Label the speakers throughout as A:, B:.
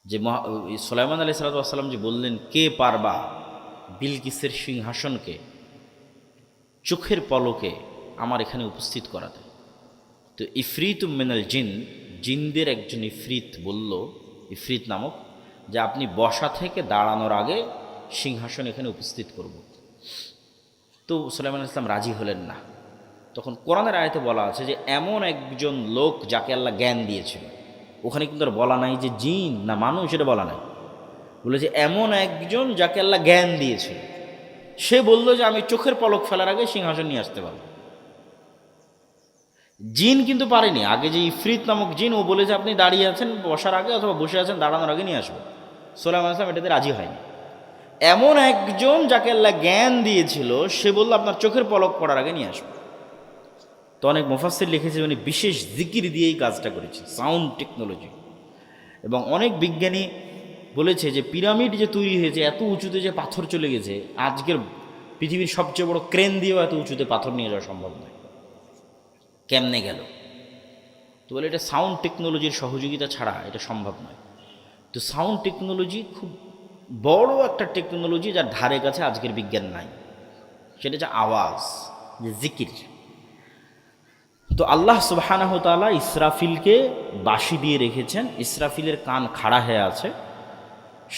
A: যে সুলাইমান আলাইহিস সালাম যে বললেন, কে পারবা বিলকিসের সিংহাসনকে চোখের পলকে আমার এখানে উপস্থিত করাতে। তো ইফরিত মিনাল জিন, জিনদের একজন ইফরিত বলল, ইফরিত নামক, যে আপনি বসা থেকে দাঁড়ানোর আগে সিংহাসন এখানে উপস্থিত করব। তো সুলাইমান আলাইহিস সালাম রাজি হলেন না। তখন কোরআনের আয়াতে বলা আছে যে এমন একজন লোক যাকে আল্লাহ জ্ঞান দিয়েছিল। ওখানে কিন্তু আর বলা নাই যে জিন না মানুষ, এটা বলা নাই, বলেছে এমন একজন যাকে আল্লাহ জ্ঞান দিয়েছিল। সে বলল যে আমি চোখের পলক ফেলার আগে সিংহাসন নিয়ে আসতে পারবো। জিন কিন্তু পারেনি। আগে যে ইফরিত নামক জিন, ও বলেছে আপনি দাঁড়িয়ে আছেন বসার আগে অথবা বসে আছেন দাঁড়ানোর আগে নিয়ে আসবো। সুলাইমান আলাইহিস সালাম এটাতে রাজি হয়নি। এমন একজন যাকে আল্লাহ জ্ঞান দিয়েছিল সে বলল আপনার চোখের পলক পড়ার আগে নিয়ে আসবো। তো অনেক মুফাসসির লিখেছে উনি বিশেষ জিকির দিয়েই কাজটা করেছে, সাউন্ড টেকনোলজি। এবং অনেক বিজ্ঞানী বলেছে যে পিরামিড যে তৈরি হয়েছে এত উঁচুতে যে পাথর চলে গেছে, আজকের পৃথিবীর সবচেয়ে বড় ক্রেন দিয়েও এত উঁচুতে পাথর নিয়ে যাওয়া সম্ভব নয়। কেমনে গেল? তো বলে এটা সাউন্ড টেকনোলজির সহযোগিতা ছাড়া এটা সম্ভব নয়। তো সাউন্ড টেকনোলজি খুব বড় একটা টেকনোলজি, যার ধারে কাছে আজকের বিজ্ঞান নাই। সেটা হচ্ছে আওয়াজ, যে জিকির। তো আল্লাহ সুবহানাহু ওয়া তাআলা ইসরাফিলকে বাঁশি দিয়ে রেখেছেন। ইসরাফিলের কান খাড়া হয়ে আছে।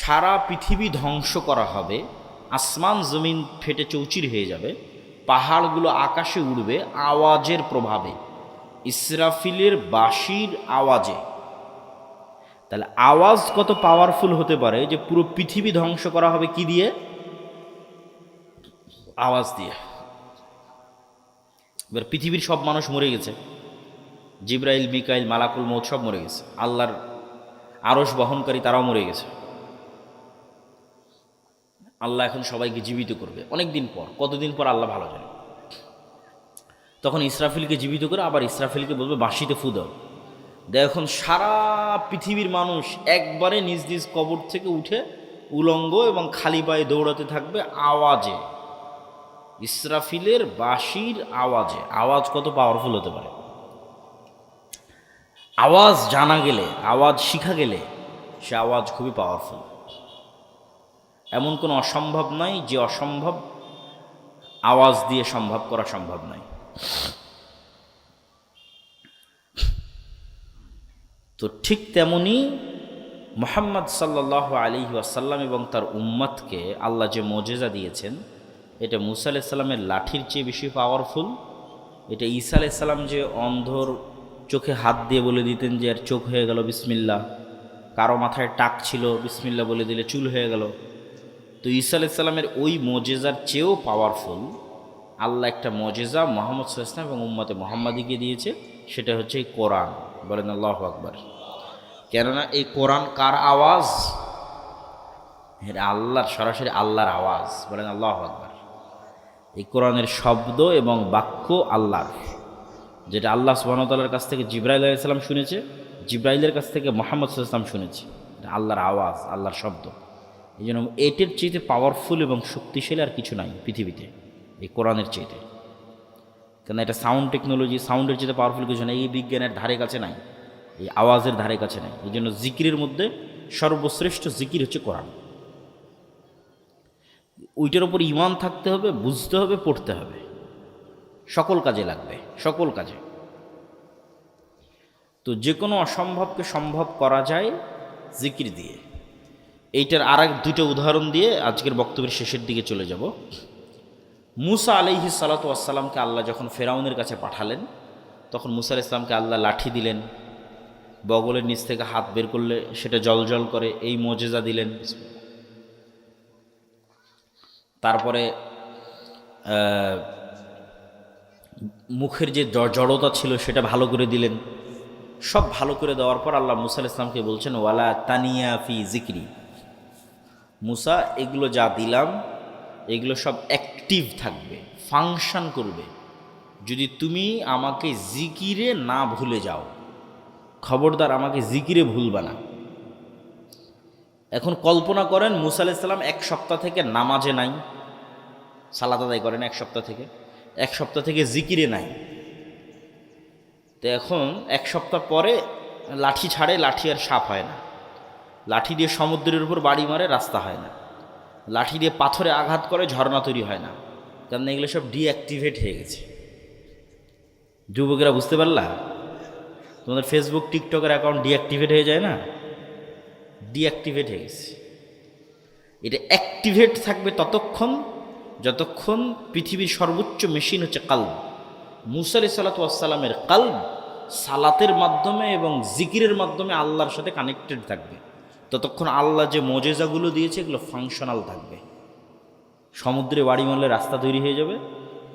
A: সারা পৃথিবী ধ্বংস করা হবে, আসমান জমিন ফেটে চৌচির হয়ে যাবে, পাহাড়গুলো আকাশে উড়বে আওয়াজের প্রভাবে, ইসরাফিলের বাঁশির আওয়াজে। তাহলে আওয়াজ কত পাওয়ারফুল হতে পারে যে পুরো পৃথিবী ধ্বংস করা হবে কি দিয়ে? আওয়াজ দিয়ে। এবার পৃথিবীর সব মানুষ মরে গেছে, জিব্রাইল, মিকাইল, মালাকুল মৌত সব মরে গেছে, আল্লাহর আরশ বহনকারী তারাও মরে গেছে। আল্লাহ এখন সবাইকে জীবিত করবে অনেক দিন পর, কতদিন পর আল্লাহ ভালো জানে। তখন ইসরাফিলকে জীবিত করে আবার ইসরাফিলকে বলবে বাঁশিতে ফু দাও। এখন সারা পৃথিবীর মানুষ একবারে নিজ নিজ কবর থেকে উঠে উলঙ্গ এবং খালি পায়ে দৌড়াতে থাকবে আওয়াজে, ইসরাফিলের বাঁশির আওয়াজে। আওয়াজ কত পাওয়ারফুল হতে পারে! আওয়াজ জানা গেলে, আওয়াজ শিখা গেলে সে আওয়াজ খুবই পাওয়ারফুল। এমন কোনো অসম্ভব নয় যে অসম্ভব আওয়াজ দিয়ে সম্ভব করা সম্ভব নয়। তো ঠিক তেমনি মুহাম্মদ সাল্লাল্লাহু আলাইহি ওয়াসাল্লাম এবং তার উম্মতকে আল্লাহ যে মুজিজা দিয়েছেন, এটা মুসা আলাইহিস সালামের লাঠির চেয়ে বেশি পাওয়ারফুল। এটা ঈসা আলাইহিস সালাম যে অন্ধর চোখে হাত দিয়ে বলে দিতেন যে এর চোখ হয়ে গেল বিসমিল্লাহ, কারো মাথায় টাক ছিল বিসমিল্লাহ বলে দিলে চুল হয়ে গেল। তো ঈসা আলাইহিস সালামের ওই মুজিজার চেয়েও পাওয়ারফুল আল্লাহ একটা মুজিজা মুহাম্মদ সাল্লাল্লাহু আলাইহি ওয়াসাল্লাম এবং উম্মতে মুহাম্মাদিকে দিয়েছে। সেটা হচ্ছে এই কোরআন। বলেন আল্লাহু আকবার। কেননা এই কোরআন কার আওয়াজ? এটা আল্লাহর, সরাসরি আল্লাহর আওয়াজ। বলেন আল্লাহু আকবার। এই কোরআনের শব্দ এবং বাক্য আল্লাহর, যেটা আল্লাহ সুবহানাহু ওয়া তাআলার কাছ থেকে জিবরাইল আলাইহিস সালাম শুনেছে, জিবরাইলের কাছ থেকে মুহাম্মদ সাল্লাল্লাহু আলাইহি ওয়াসাল্লাম শুনেছে। এটা আল্লাহর আওয়াজ, আল্লাহর শব্দ। এই জন্য এটির চেয়ে পাওয়ারফুল এবং শক্তিশালী আর কিছু নাই পৃথিবীতে এই কোরআনের চেয়ে। কেন এটা সাউন্ড টেকনোলজি, সাউন্ডের চেয়ে পাওয়ারফুল কিছু নাই। এই বিজ্ঞানের ধারে কাছে নাই, এই আওয়াজের ধারে কাছে নাই। এই জন্য জিকিরের মধ্যে সর্বশ্রেষ্ঠ জিকির হচ্ছে কোরআন। ওইটার উপর ঈমান থাকতে হবে, বুঝতে হবে, পড়তে হবে, সকল কাজে লাগবে, সকল কাজে। তো যে কোনো অসম্ভবকে সম্ভব করা যায় জিকির দিয়ে। এইটার আর এক দুটো উদাহরণ দিয়ে আজকের বক্তব্যের শেষের দিকে চলে যাব। মুসা আলাইহিস সালাতু ওয়াস সালামকে আল্লাহ যখন ফেরাউনের কাছে পাঠালেন, তখন মুসা আলাইহিস সালামকে আল্লাহ লাঠি দিলেন, বগলের নিচ থেকে হাত বের করলে সেটা জলজল করে, এই মুজিজা দিলেন। তারপরে মুখের যে জড়তা ছিল সেটা ভালো করে দিলেন। সব ভালো করে দেওয়ার পর আল্লাহ মুসা আলাইহিস সালামকে বলছেন, ওয়ালা তানিয়া ফি জিকরি। মুসা, এগুলো যা দিলাম এগুলো সব অ্যাক্টিভ থাকবে, ফাংশন করবে যদি তুমি আমাকে জিকিরে না ভুলে যাও। খবরদার আমাকে জিকিরে ভুলবা না। এখন কল্পনা করেন মুসা আলাইহিস সালাম এক সপ্তাহ থেকে নামাজে নাই, সালাত আদায় করেন এক সপ্তাহ থেকে জিকিরে নাই। তো এখন এক সপ্তাহ পরে লাঠি ছাড়ে, লাঠি আর সাপ হয় না। লাঠি দিয়ে সমুদ্রের উপর বাড়ি মারে, রাস্তা হয় না। লাঠি দিয়ে পাথরে আঘাত করে, ঝর্ণা তৈরি হয় না। কারণ এগুলো সব ডিঅ্যাক্টিভেট হয়ে গেছে। যুবকেরা বুঝতে পারলা? তোমাদের ফেসবুক টিকটকের অ্যাকাউন্ট ডিঅ্যাক্টিভেট হয়ে যায় না? ডিঅ্যাক্টিভেট হয়ে গেছে। এটা অ্যাক্টিভেট থাকবে ততক্ষণ যতক্ষণ পৃথিবীর সর্বোচ্চ মেশিন হচ্ছে কালব। মুসা আলাইহিস সালাতু ওয়াস সালামের কালব সালাতের মাধ্যমে এবং জিকিরের মাধ্যমে আল্লাহর সাথে কানেক্টেড থাকবে, ততক্ষণ আল্লাহ যে মজেজাগুলো দিয়েছে এগুলো ফাংশনাল থাকবে। সমুদ্রে বাড়ি মারলে রাস্তা তৈরি হয়ে যাবে,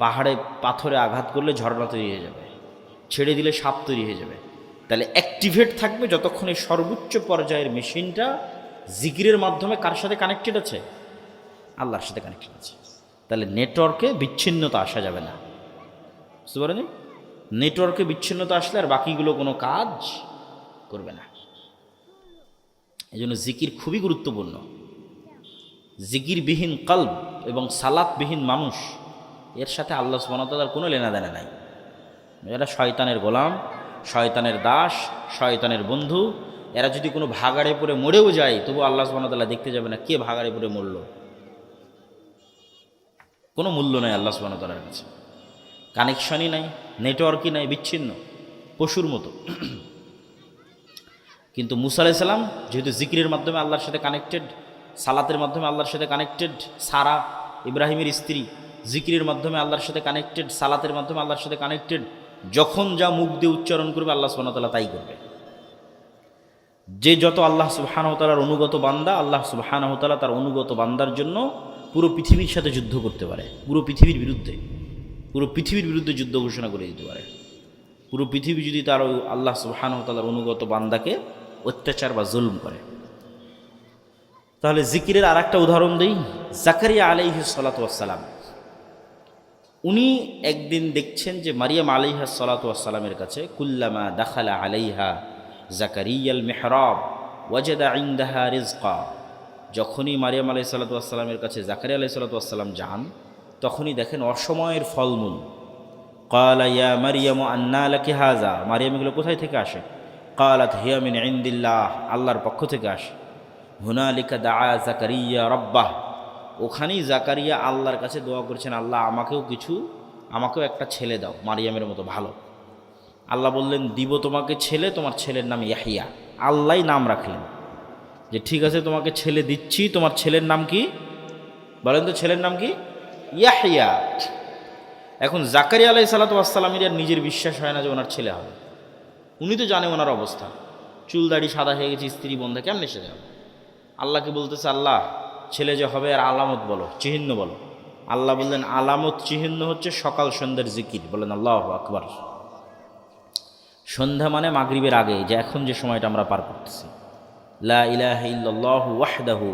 A: পাহাড়ে পাথরে আঘাত করলে ঝর্ণা তৈরি হয়ে যাবে, ছেড়ে দিলে সাপ তৈরি হয়ে যাবে। তাহলে অ্যাক্টিভেট থাকবে যতক্ষণ এই সর্বোচ্চ পর্যায়ের মেশিনটা জিকিরের মাধ্যমে কার সাথে কানেক্টেড আছে? আল্লাহর সাথে কানেক্টেড আছে। তাহলে নেটওয়ার্কে বিচ্ছিন্নতা আসা যাবে না। বুঝতে পারেনি? নেটওয়ার্কে বিচ্ছিন্নতা আসলে আর বাকিগুলো কোনো কাজ করবে না। এই জন্য জিকির খুবই গুরুত্বপূর্ণ। জিকিরবিহীন কলব এবং সালাতবিহীন মানুষ, এর সাথে আল্লাহ সুবহানাহু ওয়া তাআলার কোনো লেনাদেনা নাই। এরা শয়তানের গোলাম, শয়তানের দাস, শয়তানের বন্ধু। এরা যদি কোনো ভাগাড়ে পড়ে মরেও যায়, তবু আল্লাহ সুবহানাহু ওয়া তাআলা দেখতে যাবে না কে ভাগাড়ে পড়ে মরল। কোনো মূল্য নাই আল্লাহ সুবহানাহু ওয়া তাআলার কাছে। কানেকশনই নাই, নেটওয়ার্কই নাই, বিচ্ছিন্ন, পশুর মতো। কিন্তু মুসা আলাইহিস সালাম যেহেতু জিকিরের মাধ্যমে আল্লাহর সাথে কানেক্টেড, সালাতের মাধ্যমে আল্লাহর সাথে কানেক্টেড, সারা ইব্রাহিমের স্ত্রী জিকিরের মাধ্যমে আল্লাহর সাথে কানেক্টেড, সালাতের মাধ্যমে আল্লাহর সাথে কানেক্টেড। যখন যা মুখ দিয়ে উচ্চারণ করবে আল্লাহ সুবহানাহু ওয়া তাআলা তাই করবে। যে যত আল্লাহ সুবহানাহু ওয়া তাআলার অনুগত বান্দা, আল্লাহ সুবহানাহু ওয়া তাআলা তার অনুগত বান্দার জন্য পুরো পৃথিবীর সাথে যুদ্ধ করতে পারে, পুরো পৃথিবীর বিরুদ্ধে যুদ্ধ ঘোষণা করে দিতে পারে। পুরো পৃথিবী যদি তার আল্লাহ সুবহানাহু ওয়া তাআলার অনুগত বান্দাকে অত্যাচার বা জুলম করে। তাহলে জিকিরের আর একটা উদাহরণ দিই। জাকারিয়া আলাইহিস সালাতু ওয়াস সালাম, উনি একদিন দেখছেন যে মারিয়াম আলাইহিস সালাতু ওয়াস সালামের কাছে কুল্লামা দাখালা আলাইহা জাকারিয়াল মিহরাব ওয়াজাদা ইনদাহা রিজকা, যখনই মারিয়াম আলাইহিস সালাতু ওয়াস সালামের কাছে জাকারিয়া আলাইহিস সালাতু ওয়াস সালাম যান, তখনই দেখেন অসময়ের ফলমূল। ক্বালা ইয়া মারিয়ামু আন্না লাকি হাযা, মারিয়াম এগুলো কোথায় থেকে আসে? ক্বালাত হিয়া মিন ইনদিল্লাহ, আল্লাহর পক্ষ থেকে আসে। হুনালিকা দাআ জাকারিয়া রাব্বাহ, ওখানেই জাকারিয়া আল্লাহর কাছে দোয়া করছেন, আল্লাহ আমাকেও একটা ছেলে দাও মারিয়ামের মতো ভালো। আল্লাহ বললেন, দিব তোমাকে ছেলে, তোমার ছেলের নাম ইয়াহিয়া। আল্লাহই নাম রাখলেন যে ঠিক আছে তোমাকে ছেলে দিচ্ছি, তোমার ছেলের নাম কি বলেন তো? ছেলের নাম কি? ইয়াহিয়া। এখন জাকারিয়া আলাইহিস সালাতু ওয়াস সালামের নিজের বিশ্বাস হয় না যে ওনার ছেলে হবে। উনি তো জানে ওনার অবস্থা, চুল দাড়ি সাদা হয়ে গেছে, স্ত্রী বন্ধা, কেমন এসে যাবে? আল্লাহকে বলতেছে, আল্লাহ ছেলে যে হবে আর আলামত বলো, চিহ্ন বলো। আল্লাহ বললেন, আলামত চিহ্ন হচ্ছে সকাল সন্ধ্যার জিকির। বলেন আল্লাহু আকবার। সন্ধ্যা মানে মাগরিবের আগে, যে এখন যে সময়টা আমরা পার করতেছি। লা ইলাহা ইল্লাল্লাহু ওয়াহদাহু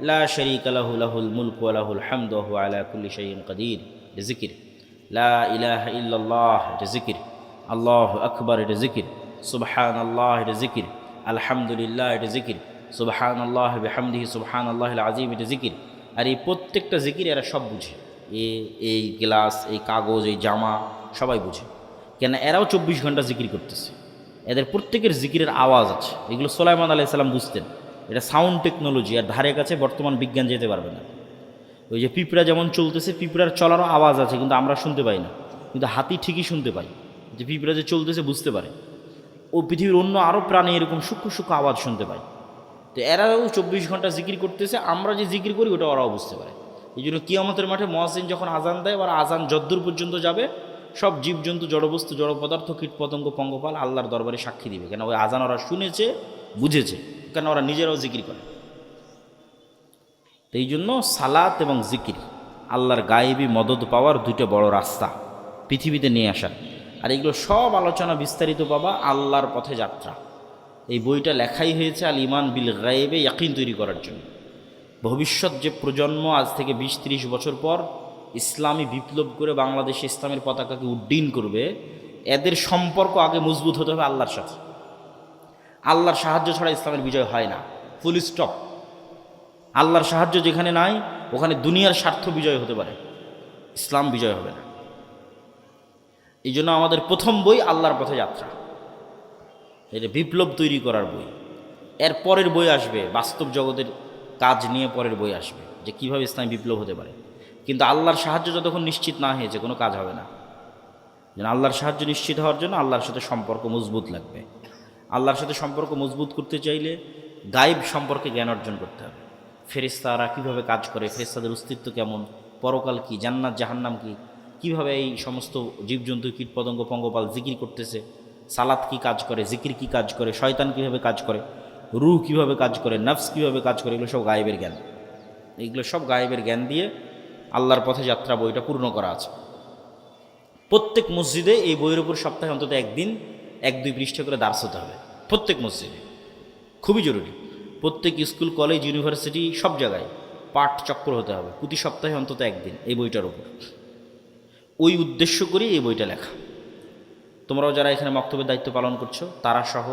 A: লা শারীকা লাহু লাহুল মুলকু ওয়া লাহুল হামদু ওয়া হুয়া আলা কুল্লি শাইইন কাদির, এটা জিকির। লা ইলাহা ইল্লাল্লাহ, এটা জিকির। আল্লাহু আকবার, এটা জিকির। সুবহানাল্লাহ, এটা জিকির। আলহামদুলিল্লাহ, এটা জিকির। সুবহানাল্লাহ বিহামদিহি সুবহানাল্লাহিল আযীম, এটা জিকির। আর এই প্রত্যেকটা জিকির এরা সব বুঝে। এই গ্লাস, এই কাগজ, এই জামা সবাই বুঝে। কেন? এরাও 24 ঘন্টা জিকির করতেছে। এদের প্রত্যেকের জিকিরের আওয়াজ আছে। এগুলো সুলাইমান আলাইহিস সালাম বুঝতেন। এটা সাউন্ড টেকনোলজি, আর ধারে কাছে বর্তমান বিজ্ঞান যেতে পারবে না। ওই যে পিঁপড়া যেমন চলতেছে, পিঁপড়ার চলারও আওয়াজ আছে, কিন্তু আমরা শুনতে পাই না। কিন্তু হাতি ঠিকই শুনতে পাই, যে পিঁপড়া যে চলতেছে বুঝতে পারে। ও পৃথিবীর অন্য আরও প্রাণী এরকম সূক্ষ্ম সূক্ষ্ম আওয়াজ শুনতে পায়। তো এরাও 24 ঘন্টা জিকির করতেছে। আমরা যে জিকির করি ওটা ওরাও বুঝতে পারে। এই জন্য কিয়ামতের মাঠে মুয়াজ্জিন যখন আজান দেয়, ওরা আজান যদ্দূর পর্যন্ত যাবে, সব জীবজন্তু, জড়বস্তু, জড় পদার্থ, কীট পতঙ্গ, পঙ্গপাল আল্লাহর দরবারে সাক্ষী দিবে। কেন? ওই আজান ওরা শুনেছে, বুঝেছে, কেন ওরা নিজেরাও জিকির করে। তো এই জন্য সালাত এবং জিকির আল্লাহর গায়েবী মদদ পাওয়ার দুটো বড় রাস্তা পৃথিবীতে নিয়ে আসার। আর এগুলো সব আলোচনা বিস্তারিত পাবা আল্লাহর পথে যাত্রা। এই বইটা লেখাই হয়েছে আল ইমান বিল গায়েবে ইয়াকিন তৈরি করার জন্য। ভবিষ্যৎ যে প্রজন্ম আজ থেকে 20-30 বছর পর ইসলামী বিপ্লব করে বাংলাদেশে ইসলামের পতাকাকে উড্ডীন করবে, এদের সম্পর্ক আগে মজবুত হতে হবে আল্লাহর সাথে। আল্লাহর সাহায্য ছাড়া ইসলামের বিজয় হয় না, ফুল স্টপ। আল্লাহর সাহায্য যেখানে নাই, ওখানে দুনিয়ার স্বার্থ বিজয় হতে পারে, ইসলাম বিজয় হবে না। এই জন্য আমাদের প্রথম বই আল্লাহর পথে যাত্রা, এটা বিপ্লব তৈরি করার বই। এর পরের বই আসবে, বাস্তব জগতের কাজ নিয়ে পরের বই আসবে, যে কীভাবে ইসলামী বিপ্লব হতে পারে। কিন্তু আল্লাহর সাহায্য যতক্ষণ নিশ্চিত না হয়েছে কোনো কাজ হবে না। যেন আল্লাহর সাহায্য নিশ্চিত হওয়ার জন্য আল্লাহর সাথে সম্পর্ক মজবুত লাগবে। আল্লাহর সাথে সম্পর্ক মজবুত করতে চাইলে গায়েব সম্পর্কে জ্ঞান অর্জন করতে হবে। ফেরেশতারা কীভাবে কাজ করে, ফেরেশতাদের অস্তিত্ব কেমন, পরকাল কী, জান্নাত জাহান্নাম কী, কীভাবে এই সমস্ত জীবজন্তু কীটপতঙ্গ পঙ্গপাল জিকির করতেছে, সালাত কী কাজ করে, জিকির কী কাজ করে, শয়তান কীভাবে কাজ করে, রূহ কীভাবে কাজ করে, নফস কীভাবে কাজ করে, এগুলো সব গায়েবের জ্ঞান। এইগুলো সব গায়েবের জ্ঞান দিয়ে আল্লাহর পথে যাত্রা বইটা পূর্ণ করা আছে। প্রত্যেক মসজিদে এই বইয়ের উপর সপ্তাহে অন্তত একদিন 1-2 পৃষ্ঠা করে দার্স হতে হবে, প্রত্যেক মসজিদে, খুবই জরুরি। প্রত্যেক স্কুল কলেজ ইউনিভার্সিটি সব জায়গায় পাঠ চক্র হতে হবে, প্রতি সপ্তাহে অন্তত একদিন এই বইটার উপর। ওই উদ্দেশ্য করে এই বইটা লেখা। তোমরাও যারা এখানে মক্তবের দায়িত্ব পালন করছো তারা সহ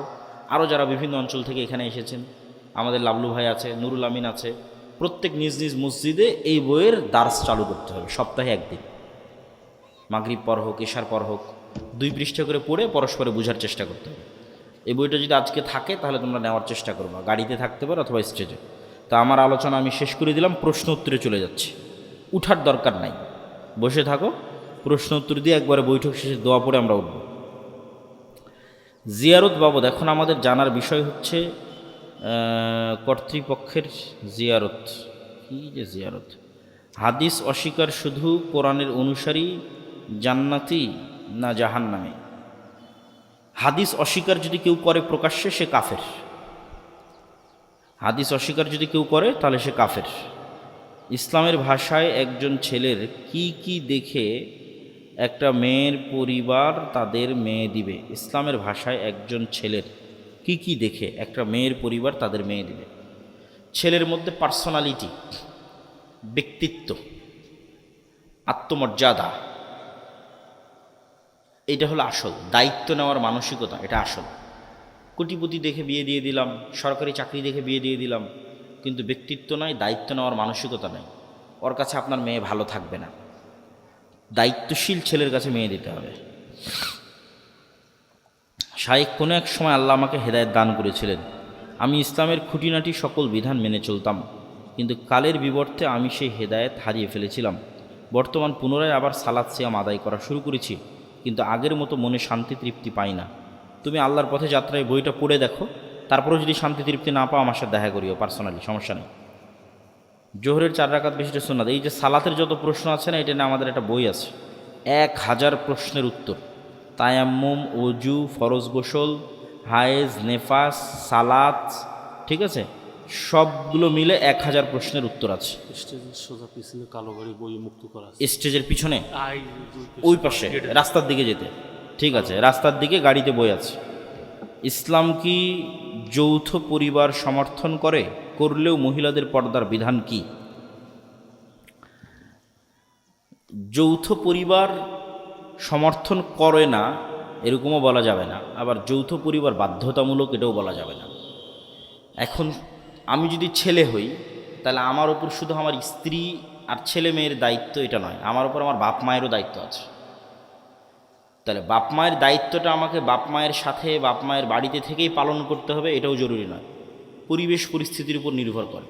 A: আরও যারা বিভিন্ন অঞ্চল থেকে এখানে এসেছেন, আমাদের লাবলু ভাই আছে, নুরুল আমিন আছে, প্রত্যেক নিজ নিজ মসজিদে এই বইয়ের দার্স চালু করতে হবে সপ্তাহে একদিন। মাগরিব পর হোক, এশার পর হোক, 2 পৃষ্ঠা করে পড়ে পরস্পরে বোঝার চেষ্টা করতে হবে। এই বইটা যদি আজকে থাকে তাহলে তোমরা নেওয়ার চেষ্টা করবা, গাড়িতে থাকতে পারো অথবা স্টেজে। তা আমার আলোচনা আমি শেষ করে দিলাম, প্রশ্ন উত্তরে চলে যাচ্ছি। উঠার দরকার নাই, বসে থাকো, প্রশ্ন উত্তর দিয়ে একবারে বৈঠক শেষে দোয়া পড়ে আমরা উঠব। জিয়ারত বাবদ এখন আমাদের জানার বিষয় হচ্ছে কর্তৃপক্ষের জিয়ারত। কী যে জিয়ারত? হাদিস অস্বীকার শুধু কোরআনের অনুসারী জান্নাতি না জাহান্নামে? হাদিস অস্বীকার যদি কেউ করে প্রকাশ্যে সে কাফের। হাদিস অস্বীকার যদি কেউ করে তাহলে সে কাফের। ইসলামের ভাষায় একজন ছেলের কি কি দেখে একটা মেয়ের পরিবার তাদের মেয়ে দিবে? ইসলামের ভাষায় একজন ছেলের কি কি দেখে একটা মেয়ের পরিবার তাদের মেয়ে দিবে? ছেলের মধ্যে পার্সোনালিটি, ব্যক্তিত্ব, আত্মমর্যাদা, এটা হলো আসল। দায়িত্ব নেওয়ার মানসিকতা, এটা আসল। কোটিপতি দেখে বিয়ে দিয়ে দিলাম, সরকারি চাকরি দেখে বিয়ে দিয়ে দিলাম, কিন্তু ব্যক্তিত্ব নাই, দায়িত্ব নেওয়ার মানসিকতা নাই, ওর কাছে আপনার মেয়ে ভালো থাকবে না। দায়িত্বশীল ছেলের কাছে মেয়ে দিতে হবে। শাইখ কোনো এক সময় আল্লাহ আমাকে হেদায়েত দান করেছিলেন। আমি ইসলামের খুঁটিনাটি সকল বিধান মেনে চলতাম, কিন্তু কালের বিবর্তে আমি সেই হেদায়েত হারিয়ে ফেলেছিলাম। বর্তমান পুনরায় আবার সালাত সিয়াম আদায় করা শুরু করেছি, কিন্তু আগের মতো মনে শান্তি তৃপ্তি পাই না। তুমি আল্লাহর পথে যাত্রায় বইটা পড়ে দেখো, তারপরেও যদি শান্তি তৃপ্তি না পাও আমার সাথে দেখা করিও পার্সোনালি, সমস্যা নেই। জোহরের 4 রাকাত বেশিটা সুন্নাত। এই যে সালাতের যত প্রশ্ন আছে না, এটা নিয়ে আমাদের একটা বই আছে, 1000 প্রশ্নের উত্তর। তায়াম্মুম, অজু, ফরজ গোসল, হায়েজ, নেফাস, সালাত, ঠিক আছে, সবগুলো মিলে 1000 প্রশ্নের উত্তর আছে।
B: স্টেজের সোজা পিছনে কালো গাড়ি বই মুক্ত করা আছে।
A: স্টেজের পিছনে
B: আই
A: ওই পাশে রাস্তার দিকে যেতে, ঠিক আছে, রাস্তার দিকে গাড়িতে বই আছে। ইসলাম কি যৌথ পরিবার সমর্থন করে? করলেও মহিলাদের পর্দার বিধান কি? যৌথ পরিবার সমর্থন করে না এরকমও বলা যাবে না, আবার যৌথ পরিবার বাধ্যতামূলক এটাও বলা যাবে না। এখন আমি যদি ছেলে হই তাহলে আমার ওপর শুধু আমার স্ত্রী আর ছেলে মেয়ের দায়িত্ব এটা নয়, আমার ওপর আমার বাপ মায়েরও দায়িত্ব আছে। তাহলে বাপ মায়ের দায়িত্বটা আমাকে বাপ মায়ের সাথে বাপ মায়ের বাড়িতে থেকেই পালন করতে হবে এটাও জরুরি নয়, পরিবেশ পরিস্থিতির উপর নির্ভর করে।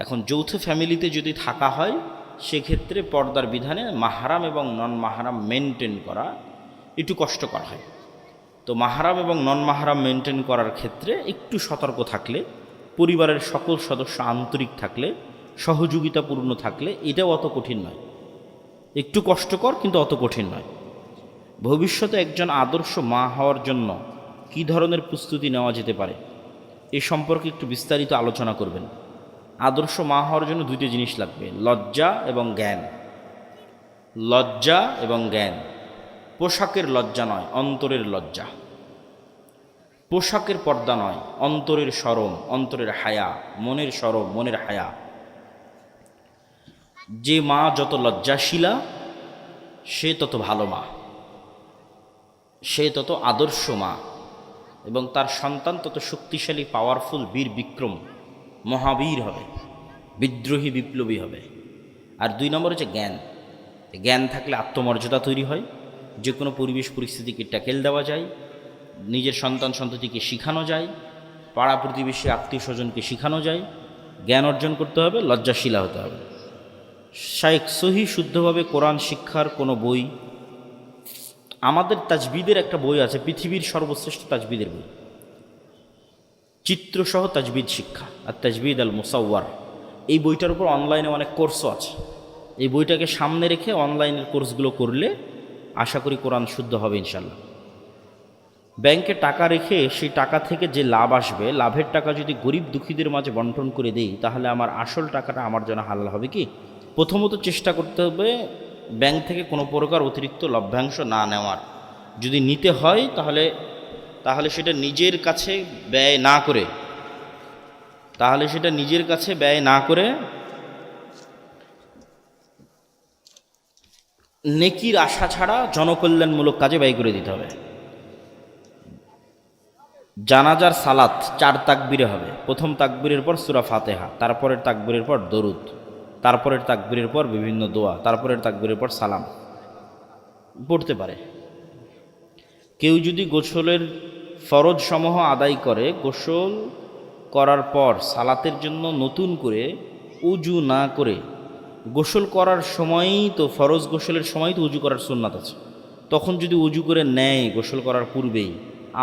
A: এখন যৌথ ফ্যামিলিতে যদি থাকা হয় সেক্ষেত্রে পর্দার বিধানে মাহারাম এবং নন মাহারাম মেনটেন করা একটু কষ্টকর হয়। তো মাহারাম এবং নন মাহারাম মেনটেন করার ক্ষেত্রে একটু সতর্ক থাকলে, পরিবারের সকল সদস্য আন্তরিক থাকলে, সহযোগিতাপূর্ণ থাকলে এটাও অত কঠিন নয়। একটু কষ্টকর কিন্তু অত কঠিন নয়। ভবিষ্যতে একজন আদর্শ মা হওয়ার জন্য কী ধরনের প্রস্তুতি নেওয়া যেতে পারে এ সম্পর্কে একটু বিস্তারিত আলোচনা করবেন। আদর্শ মা হওয়ার জন্য 2টি জিনিস লাগবে, লজ্জা এবং জ্ঞান। লজ্জা এবং জ্ঞান। পোশাকের লজ্জা নয়, অন্তরের লজ্জা। পোশাকের পর্দা নয়, অন্তরের শরম, অন্তরের হায়া, মনের শরম, মনের হায়া। যে মা যত লজ্জাশীলা সে তত ভালো মা, সে তত আদর্শ মা, এবং তার সন্তান তত শক্তিশালী, পাওয়ারফুল, বীর বিক্রম, মহাবীর হবে, বিদ্রোহী বিপ্লবী হবে। আর 2 নম্বর হচ্ছে জ্ঞান। জ্ঞান থাকলে আত্মমর্যাদা তৈরি হয়, যে কোনো পরিবেশ পরিস্থিতিকে ট্যাকেল দেওয়া যায়, নিজের সন্তান সন্ততিকে শেখানো যায়, পাড়া প্রতিবেশী আত্মীয় স্বজনকে শেখানো যায়, জ্ঞান অর্জন করতে হবে, লজ্জাশীলা হতে হবে। শাইখ সহি শুদ্ধভাবে কোরআন শিক্ষার কোনো বই, আমাদের তাজবিদের একটা বই আছে, পৃথিবীর সর্বশ্রেষ্ঠ তাজবিদের বই, চিত্রসহ তাজবিদ শিক্ষা, আর তাজবিদ আল মুসাওয়ার। এই বইটার উপর অনলাইনে অনেক কোর্সও আছে। এই বইটাকে সামনে রেখে অনলাইনের কোর্সগুলো করলে আশা করি কোরআন শুদ্ধ হবে ইনশাল্লাহ। ব্যাংকে টাকা রেখে সেই টাকা থেকে যে লাভ আসবে, লাভের টাকা যদি গরিব দুঃখীদের মাঝে বন্টন করে দেই, তাহলে আমার আসল টাকাটা আমার জন্য হালাল হবে কি? প্রথমত চেষ্টা করতে হবে ব্যাংক থেকে কোনো প্রকার অতিরিক্ত লভ্যাংশ না নেওয়ার। যদি নিতে হয় তাহলে সেটা নিজের কাছে ব্যয় না করে নেকির আশা ছাড়া জনকল্যাণমূলক কাজে ব্যয় করে দিতে হবে। জানাজার সালাত 4 তাকবীরে হবে। প্রথম তাকবীরের পর সূরা ফাতিহা, তারপরের তাকবীরের পর দরুদ, তারপরের তাকবীরের পর বিভিন্ন দোয়া, তারপরের তাকবীরের পর সালাম পড়তে পারে। কেউ যদি গোসলের ফরজ সমূহ আদায় করে, গোসল করার পর সালাতের জন্য নতুন করে উজু না করে, গোসল করার সময়ই তো ফরজ গোসলের সময় তো উজু করার সুন্নাত আছে, তখন যদি উজু করে নেয় গোসল করার পূর্বেই,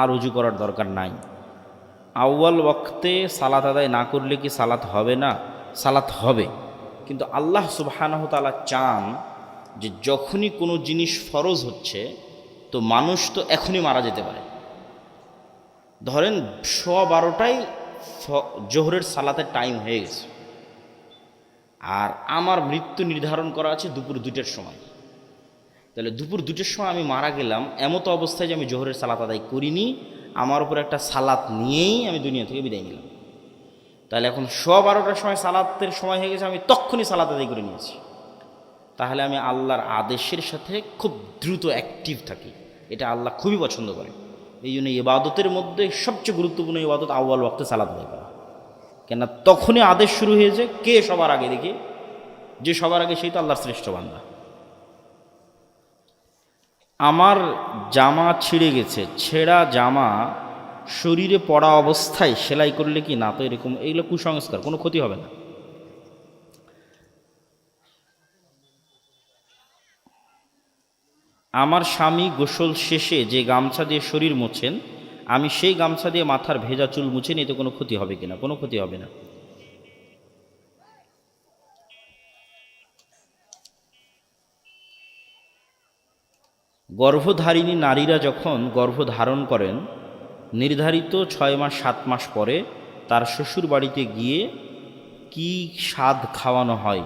A: আর উজু করার দরকার নাই। আউয়াল ওয়াক্তে সালাত আদায় না করলে কি সালাত হবে না? সালাত হবে, কিন্তু আল্লাহ সুবহানাহু ওয়া তাআলা চান যে যখনই কোনো জিনিস ফরজ হচ্ছে, তো মানুষ তো এখনই মারা যেতে পারে। ধরেন 12:15টায় জোহরের সালাতের টাইম হয়ে গেছে, আর আমার মৃত্যু নির্ধারণ করা আছে দুপুর 2টার সময়। তাহলে দুপুর 2টার সময় আমি মারা গেলাম, এমত অবস্থায় যে আমি জোহরের সালাত আদায় করিনি, আমার উপর একটা সালাত নিয়েই আমি দুনিয়া থেকে বিদায় নিলাম। তাহলে এখন 12:15টার সময় সালাতের সময় হয়ে গেছে, আমি তখনই সালাত আদায় করে নিয়েছি। তাহলে আমি আল্লাহর আদেশের সাথে খুব দ্রুত অ্যাক্টিভ থাকি, এটা আল্লাহ খুবই পছন্দ করে। এই জন্য ইবাদতের মধ্যে সবচেয়ে গুরুত্বপূর্ণ ইবাদত আউয়াল ওয়াক্তে সালাত আদায় করা। কেন তখনই আদেশ শুরু হয়েছে, কে সবার আগে দেখি? যে সবার আগে সেই তো আল্লাহর শ্রেষ্ঠ বান্দা। আমার জামা ছিঁড়ে গেছে, ছেঁড়া জামা শরীরে পড়া অবস্থায় সেলাই করলে কি না? তো এরকম এইগুলো কুসংস্কার, কোনো ক্ষতি হবে না। আমার স্বামী গোসল শেষে যে গামছা দিয়ে শরীর মোছেন, আমি সেই গামছা দিয়ে মাথার ভেজা চুল মুছে নিই, এতে কোনো ক্ষতি হবে কিনা? কোনো ক্ষতি হবে না। গর্ভধারিণী নারীরা যখন গর্ভধারণ করেন, নির্ধারিত 6 মাস 7 মাস পরে তার শ্বশুর বাড়িতে গিয়ে কি স্বাদ খাওয়ানো হয়?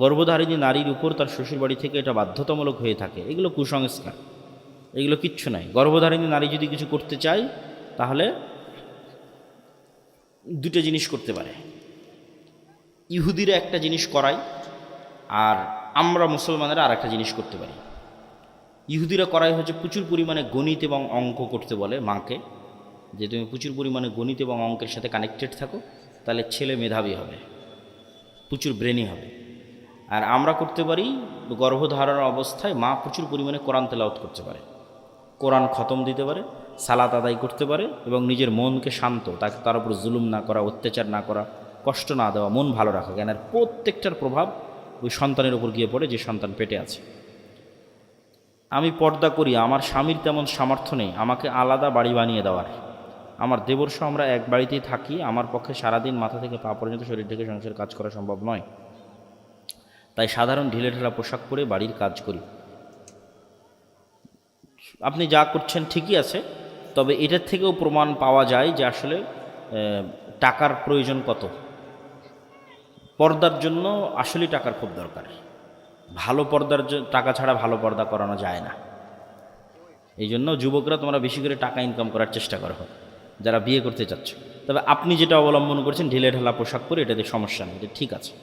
A: গর্ভধারিণী নারীর উপর তার শ্বশুর বাড়ি থেকে এটা বাধ্যতামূলক হয়ে থাকে। এগুলো কুসংস্কার, এগুলো কিচ্ছু নাই। গর্ভধারিণী নারী যদি কিছু করতে চায়, তাহলে 2টা জিনিস করতে পারে। ইহুদিরা একটা জিনিস করায়, আর আমরা মুসলমানেরা আর একটা জিনিস করতে পারি। ইহুদিরা করাই হচ্ছে প্রচুর পরিমাণে গণিত এবং অঙ্ক করতে বলে মাকে, যে তুমি প্রচুর পরিমাণে গণিত এবং অঙ্কের সাথে কানেক্টেড থাকো, তাহলে ছেলে মেধাবী হবে, প্রচুর ব্রেনি হবে। আর আমরা করতে পারি, গর্ভধারণ অবস্থায় মা প্রচুর পরিমাণে কোরআন তেলাওয়াত করতে পারে, কোরআন খতম দিতে পারে, সালাত আদায় করতে পারে, এবং নিজের মনকে শান্ত, তার উপর জুলুম না করা, অত্যাচার না করা, কষ্ট না দেওয়া, মন ভালো রাখা। কেন প্রত্যেকটার প্রভাব ওই সন্তানের উপর গিয়ে পড়ে যে সন্তান পেটে আছে। আমি পর্দা করি, আমার স্বামীর তেমন সামর্থ্য নেই আমাকে আলাদা বাড়ি বানিয়ে দেওয়ার। আমার দেবরসহ আমরা এক বাড়িতেই থাকি, আমার পক্ষে সারাদিন মাথা থেকে পা পর্যন্ত শরীর থেকে সংসারের কাজ করা সম্ভব নয়, তাই সাধারণ ঢিলেঢালা পোশাক পরে বাড়ির কাজ করি। আপনি যা করছেন ঠিকই আছে, তবে এটার থেকেও প্রমাণ পাওয়া যায় যে আসলে টাকার প্রয়োজন কত। পর্দার জন্য আসলেই টাকার খুব দরকার। ভালো পর্দার টাকা ছাড়া ভালো পর্দা করানো যায় না। এই জন্য যুবকরা তোমরা বেশি করে টাকা ইনকাম করার চেষ্টা করো যারা বিয়ে করতে চাচ্ছ। তবে আপনি যেটা অবলম্বন করছেন ঢিলে ঢালা পোশাক পরে, এটাতে সমস্যা নেই, এটা ঠিক আছে।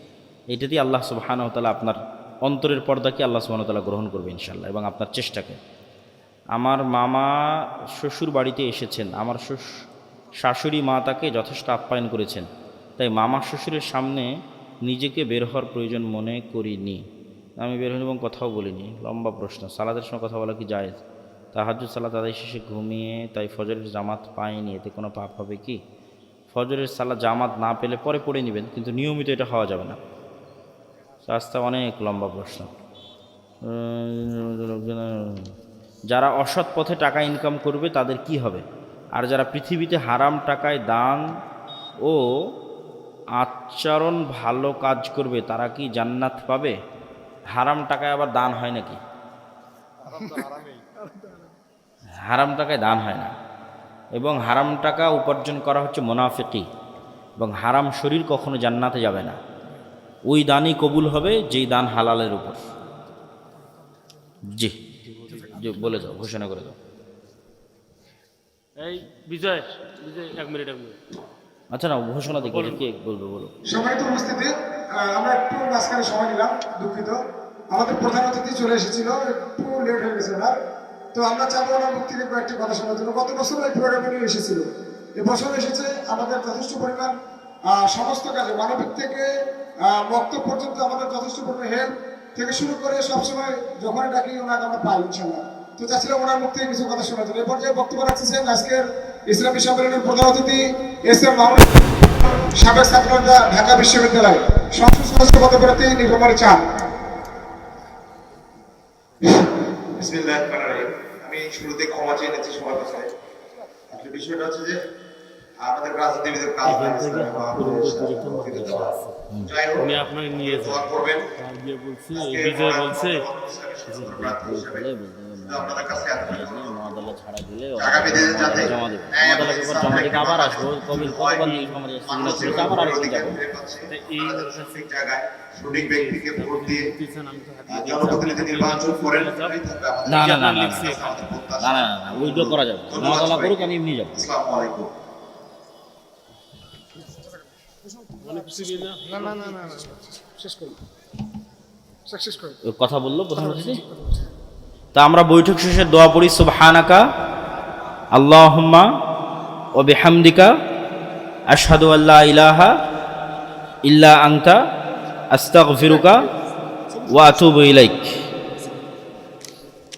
A: এটাতেই আল্লাহ সুবহানাহু ওয়া তাআলা আপনার অন্তরের পর্দাকে আল্লাহ সুবহানাহু ওয়া তাআলা গ্রহণ করবে ইনশাআল্লাহ, এবং আপনার চেষ্টাকে। আমার মামা শ্বশুর বাড়িতে এসেছেন, আমার শাশুড়ি মা তাকে যথেষ্ট আপ্যায়ন করেছেন, তাই মামা শ্বশুরের সামনে নিজেকে বের হওয়ার প্রয়োজন মনে করিনি। আমি বের হইনি এবং কথাও বলিনি। লম্বা প্রশ্ন, সালাদের সময় কথা বলা কি জায়েজ? তাহাজ্জুদ সালাত আদায় শেষে ঘুমিয়ে তাই ফজরের জামাত পায়নি, এতে কোনো পাপ হবে কি? ফজরের সালাত জামাত না পেলে পরে পড়ে নেবেন, কিন্তু নিয়মিত এটা হওয়া যাবে না। রাস্তা অনেক লম্বা প্রশ্ন। যারা অসৎ পথে টাকা ইনকাম করবে তাদের কি হবে? আর যারা পৃথিবীতে হারাম টাকায় দান ও আচরণ ভালো কাজ করবে তারা কি জান্নাত পাবে? হারাম টাকায় আবার দান হয় নাকি? হারাম টাকায় দান হয় না, এবং হারাম টাকা উপার্জন করা হচ্ছে মুনাফিকি, এবং হারাম শরীর কখনো জান্নাতে যাবে না। ওই দানই কবুল হবে যেই দান হালালের উপর। জি জি, বলে দাও, ঘোষণা করে দাও।
B: এই বিজয়, এক মিনিট।
A: আচ্ছা না, ঘোষণা দেখি কে বলবে, বলো।
C: সম্মানিত উপস্থিতি, আমরা একটু মাঝখানে সময় নিলাম, দুঃখিত। আমাদের প্রধান অতিথি চলে এসেছিল, একটু লেট হয়ে গেছে ওনার। তো আমরা চাবো ওনার মুখ থেকে কয়েকটি কথা শোনার জন্য। গত বছর এই প্রোগ্রামে নিয়ে এসেছিল, এবছর এসেছে। আমাদের যথেষ্ট পরিমাণ সমস্ত কাজে, মানবিক থেকে বক্তব্য পর্যন্ত আমাদের যথেষ্ট পরিমাণ হেল্প থেকে শুরু করে সবসময় যখন ডাকি ওনাকে আমরা পাই ইনশাল্লাহ। তো চাচ্ছিলাম ওনার মুখ থেকে কিছু কথা শোনার জন্য। এ পর্যায়ে বক্তব্য রাখতেছেন আজকের ইসলামী সম্মেলনের প্রধান অতিথি এস.এম. মাহমুদ, সাবেক ছাত্রনেতা, ঢাকা বিশ্ববিদ্যালয়, সংসদ সদস্য পদপ্রার্থী নীলফামারী 4।
D: বিসমিল্লাহির রহমানির রহিম। আমি শুরুতে ক্ষমা চেয়ে নিচ্ছি সবার কাছে। আসলে বিষয়টা হচ্ছে যে আমাদের রাজনীতিবিদের কাজ না, যাই হোক,
B: উনি আপনাকে নিয়ে
D: দোয়া করবেন।
B: গিয়ে বলছি, বিজয় বলছে
D: আপনাদের কাছে
A: মহাদালা ছাড়া দিলে
D: আগামী দিনে যাতে
A: জমা দেবে, মহাদালা পেপার জমা দিতে আবার আসবো। কবির কতবার নীলফামারী সিগনেচার আবার আরেকদিন যাবো।
B: এই
D: সঠিক জায়গায় সঠিক ব্যক্তিকে ভোট দিয়ে
B: আমি তো হাতে
D: জনপ্রতিনিধি নির্বাচন করেন।
A: না না না না না না না, উইথড্র করা যাবে। মহাদালা করুক, আমি এমনি যাবো।
D: আসসালামু আলাইকুম।
B: অনেক কিছু নিয়ে না।
A: কথা বললো প্রধান অতিথি। তা আমরা বৈঠক শেষে দোয়া পড়ি, সুবহানাকা আল্লাহুম্মা ওয়া বিহামদিকা আশহাদু আল্লা ইলাহা ইল্লা আনতা আস্তাগফিরুকা ওয়া আতুবু ইলাইক।